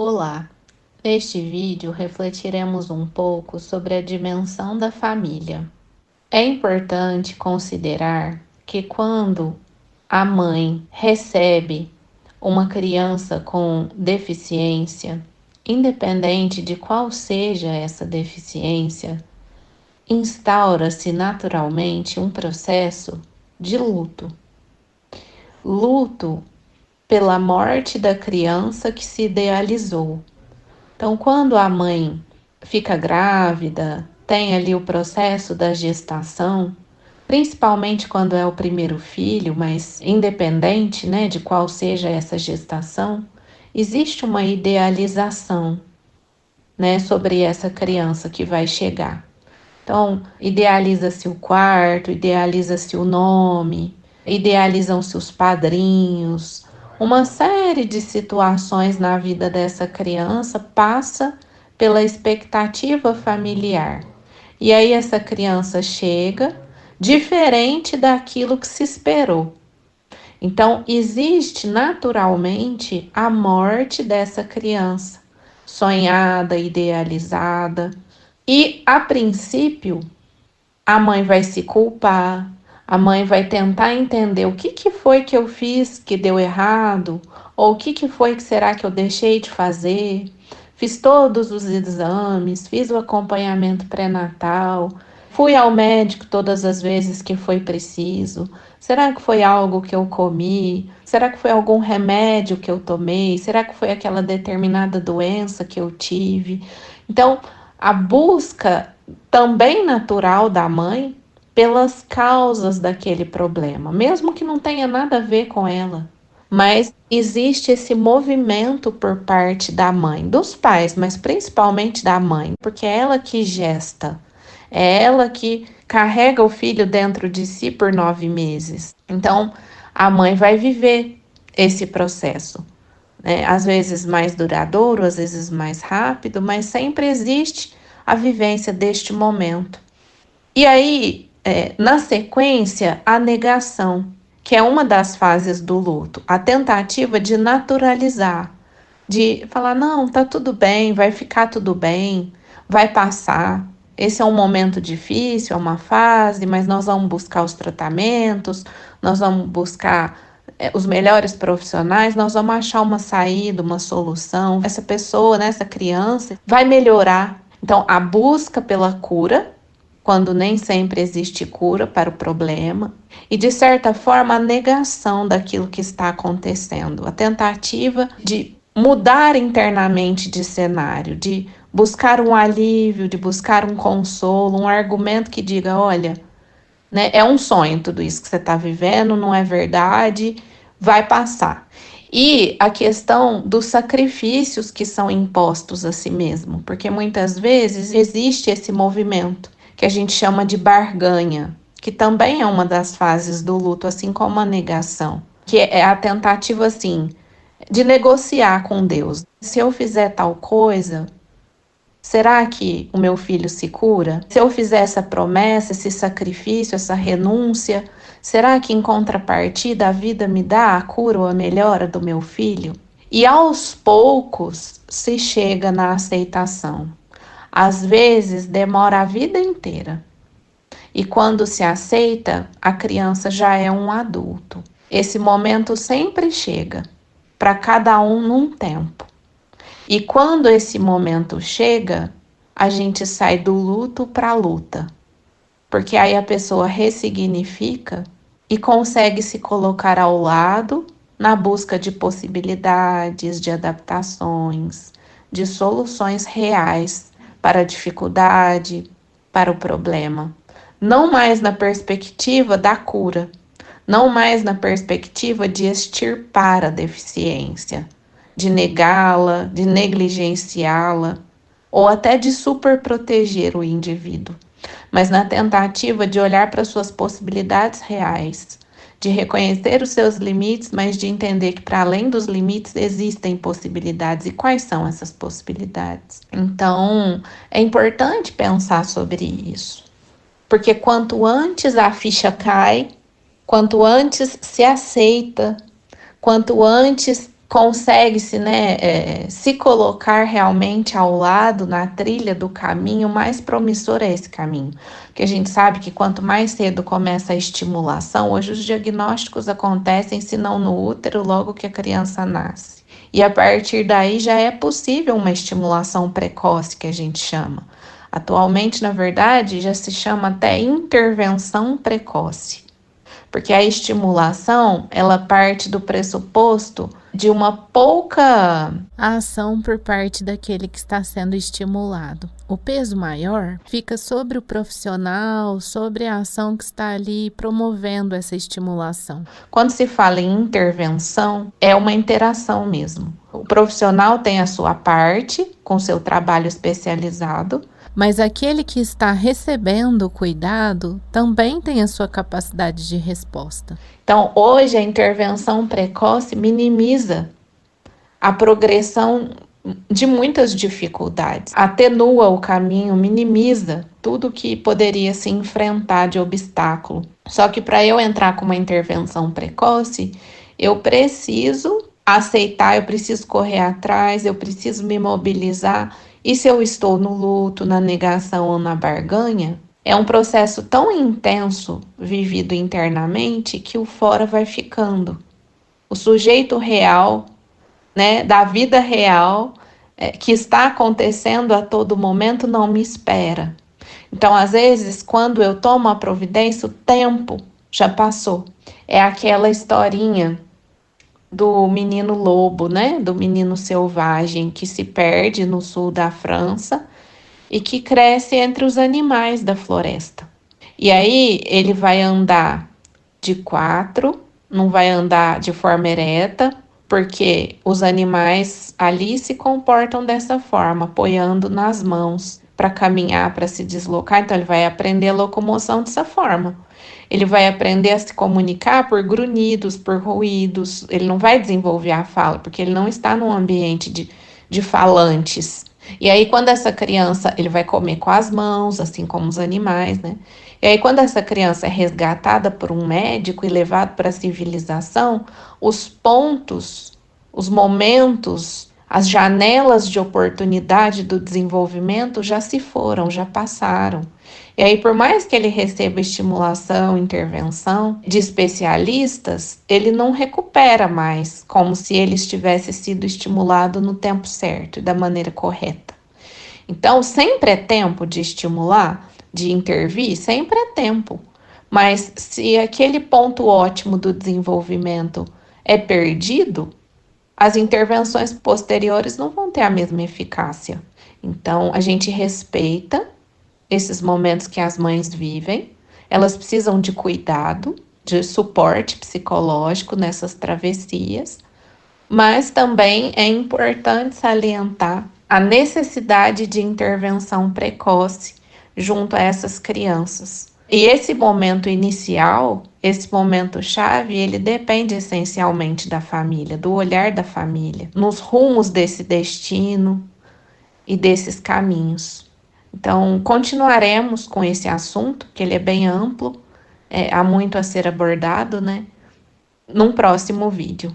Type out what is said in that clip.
Olá! Neste vídeo refletiremos um pouco sobre a dimensão da família. É importante considerar que quando a mãe recebe uma criança com deficiência, independente de qual seja essa deficiência, instaura-se naturalmente um processo de luto. Luto pela morte da criança que se idealizou. Então, quando a mãe fica grávida, tem ali o processo da gestação, principalmente quando é o primeiro filho, mas independente, né, de qual seja essa gestação, existe uma idealização, né, sobre essa criança que vai chegar. Então, idealiza-se o quarto, idealiza-se o nome, idealizam-se os padrinhos. Uma série de situações na vida dessa criança passa pela expectativa familiar. E aí essa criança chega diferente daquilo que se esperou. Então, existe naturalmente a morte dessa criança, sonhada, idealizada. E, a princípio, a mãe vai se culpar, a mãe vai tentar entender o que foi que eu fiz que deu errado, ou o que foi que será que eu deixei de fazer. Fiz todos os exames, fiz o acompanhamento pré-natal, fui ao médico todas as vezes que foi preciso. Será que foi algo que eu comi? Será que foi algum remédio que eu tomei? Será que foi aquela determinada doença que eu tive? Então, a busca também natural da mãe pelas causas daquele problema, mesmo que não tenha nada a ver com ela. Mas existe esse movimento por parte da mãe, dos pais, mas principalmente da mãe, porque é ela que gesta, é ela que carrega o filho dentro de si por 9 meses. Então, a mãe vai viver esse processo, né? Às vezes mais duradouro, às vezes mais rápido, mas sempre existe a vivência deste momento. E aí, na sequência, a negação, que é uma das fases do luto, a tentativa de naturalizar, de falar, não, tá tudo bem, vai ficar tudo bem, vai passar. Esse é um momento difícil, é uma fase, mas nós vamos buscar os tratamentos, nós vamos buscar os melhores profissionais, nós vamos achar uma saída, uma solução. Essa pessoa, né, essa criança, vai melhorar. Então, a busca pela cura, quando nem sempre existe cura para o problema, e de certa forma a negação daquilo que está acontecendo, a tentativa de mudar internamente de cenário, de buscar um alívio, de buscar um consolo, um argumento que diga, olha, né, é um sonho tudo isso que você está vivendo, não é verdade, vai passar. E a questão dos sacrifícios que são impostos a si mesmo, porque muitas vezes existe esse movimento que a gente chama de barganha, que também é uma das fases do luto, assim como a negação, que é a tentativa, assim, de negociar com Deus. Se eu fizer tal coisa, será que o meu filho se cura? Se eu fizer essa promessa, esse sacrifício, essa renúncia, será que em contrapartida a vida me dá a cura ou a melhora do meu filho? E aos poucos se chega na aceitação. Às vezes demora a vida inteira. E quando se aceita, a criança já é um adulto. Esse momento sempre chega, para cada um num tempo. E quando esse momento chega, a gente sai do luto para a luta. Porque aí a pessoa ressignifica e consegue se colocar ao lado na busca de possibilidades, de adaptações, de soluções reais para a dificuldade, para o problema. Não mais na perspectiva da cura, não mais na perspectiva de extirpar a deficiência, de negá-la, de negligenciá-la, ou até de superproteger o indivíduo, mas na tentativa de olhar para suas possibilidades reais, de reconhecer os seus limites, mas de entender que para além dos limites existem possibilidades. E quais são essas possibilidades? Então, é importante pensar sobre isso, porque quanto antes a ficha cai, quanto antes se aceita, quanto antes consegue-se, né, se colocar realmente ao lado, na trilha do caminho, mais promissor é esse caminho. Porque a gente sabe que quanto mais cedo começa a estimulação, hoje os diagnósticos acontecem, se não no útero, logo que a criança nasce. E a partir daí já é possível uma estimulação precoce, que a gente chama. Atualmente, na verdade, já se chama até intervenção precoce. Porque a estimulação, ela parte do pressuposto de uma pouca ação por parte daquele que está sendo estimulado. O peso maior fica sobre o profissional, sobre a ação que está ali promovendo essa estimulação. Quando se fala em intervenção, é uma interação mesmo. O profissional tem a sua parte, com seu trabalho especializado, mas aquele que está recebendo o cuidado também tem a sua capacidade de resposta. Então, hoje a intervenção precoce minimiza a progressão de muitas dificuldades, atenua o caminho, minimiza tudo que poderia se enfrentar de obstáculo. Só que para eu entrar com uma intervenção precoce, eu preciso aceitar, eu preciso correr atrás, eu preciso me mobilizar. E se eu estou no luto, na negação ou na barganha, é um processo tão intenso vivido internamente que o fora vai ficando. O sujeito real, né, da vida real, que está acontecendo a todo momento, não me espera. Então, às vezes, quando eu tomo a providência, o tempo já passou. É aquela historinha do menino lobo, né? Do menino selvagem que se perde no sul da França e que cresce entre os animais da floresta. E aí ele vai andar de quatro, não vai andar de forma ereta, porque os animais ali se comportam dessa forma, apoiando nas mãos para caminhar, para se deslocar. Então ele vai aprender a locomoção dessa forma. Ele vai aprender a se comunicar por grunhidos, por ruídos. Ele não vai desenvolver a fala, porque ele não está num ambiente de falantes. E aí, quando essa criança, ele vai comer com as mãos, assim como os animais, né? E aí, quando essa criança é resgatada por um médico e levada para a civilização, os pontos, os momentos, as janelas de oportunidade do desenvolvimento já se foram, já passaram. E aí, por mais que ele receba estimulação, intervenção de especialistas, ele não recupera mais, como se ele tivesse sido estimulado no tempo certo e da maneira correta. Então, sempre é tempo de estimular, de intervir, sempre é tempo. Mas se aquele ponto ótimo do desenvolvimento é perdido, as intervenções posteriores não vão ter a mesma eficácia. Então, a gente respeita esses momentos que as mães vivem, elas precisam de cuidado, de suporte psicológico nessas travessias, mas também é importante salientar a necessidade de intervenção precoce junto a essas crianças. E esse momento inicial, esse momento chave, ele depende essencialmente da família, do olhar da família, nos rumos desse destino e desses caminhos. Então, continuaremos com esse assunto, que ele é bem amplo, há muito a ser abordado, né? Num próximo vídeo.